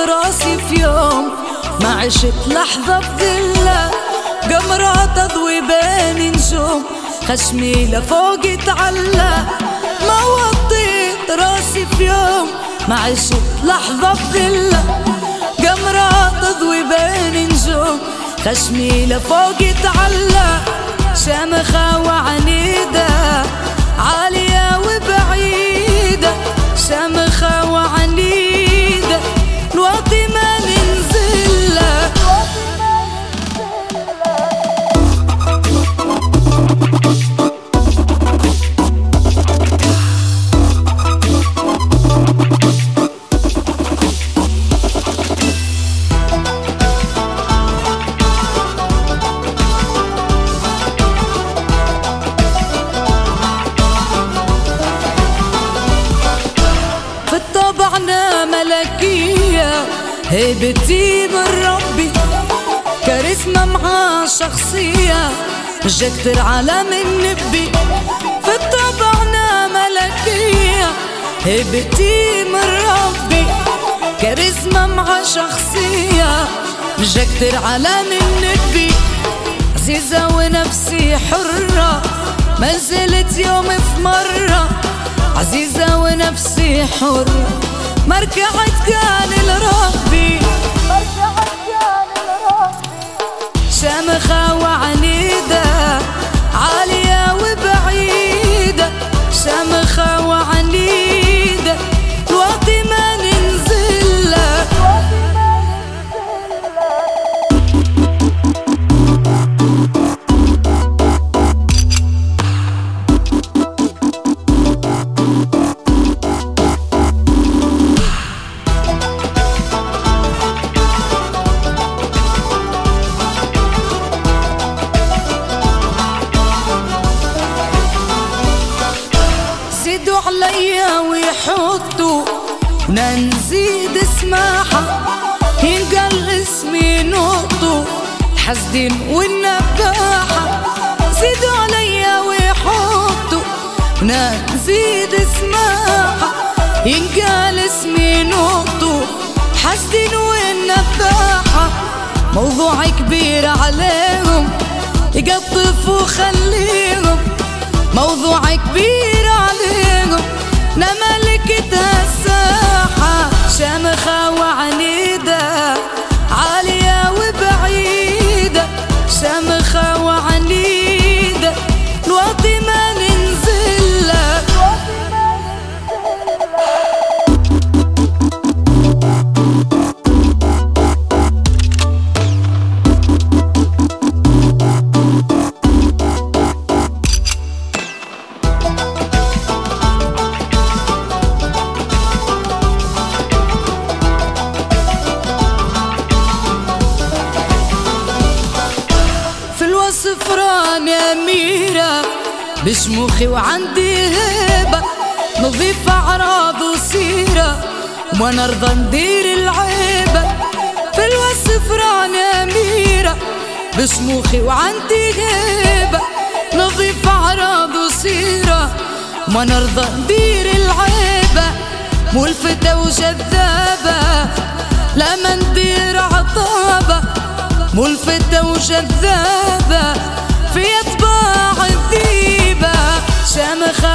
راسي في يوم ما عشت لحظة بذلة، قمرة تضوي بين نجوم خشمي لفوق تعلى. ما وطيت راسي في يوم ما عشت لحظة بذلة، قمرة تضوي بين نجوم خشمي لفوق تعلى. شامخة وعنيدة عالية وبعيدة، شامخة وعنيدة الوطي ما ننزله. طبعنا ملكية هيبتي من ربي، كاريزما مع شخصية مش كتير عالم النبي. في طبعنا ملكية هيبتي من ربي، كاريزما مع شخصية مش كتير عالم النبي. عزيزة ونفسي حرة ما زلت يوم في مرة، عزيزة ونفسي حرة ما ركعت كان لربي. شامخة وعنيدة عالية وبعيدة، شامخة وعنيدة الوطي ما ننزله. زيدوا عليا ويحطوا ونزيد اسمعها، ينقل اسمي نقطوا الحسدين والنباحة. زيدوا عليا ويحطوا ونزيد اسمعها، ينقل اسمي نقطوا الحسدين والنباحة. موضوع كبير عليهم يقطفوا خليهم، موضوع كبير عليهم لا ملكتها الساحة. شامخة وعنيدة عالية وبعيدة، شامخة وعنيدة الوطي ما ننزله. صفران أميرة بشموخي وعندي هيبة، نظيف أعراض وسيرة وما نرضى ندير العيبة. في الوصفران أميرة بشموخي وعندي هيبة، نظيف أعراض وسيرة وما نرضى ندير العيبة. ملفتة وجذابة لا ما ندير عطابة، ملفتة وجذابة في أطباع الذيبة. شامخة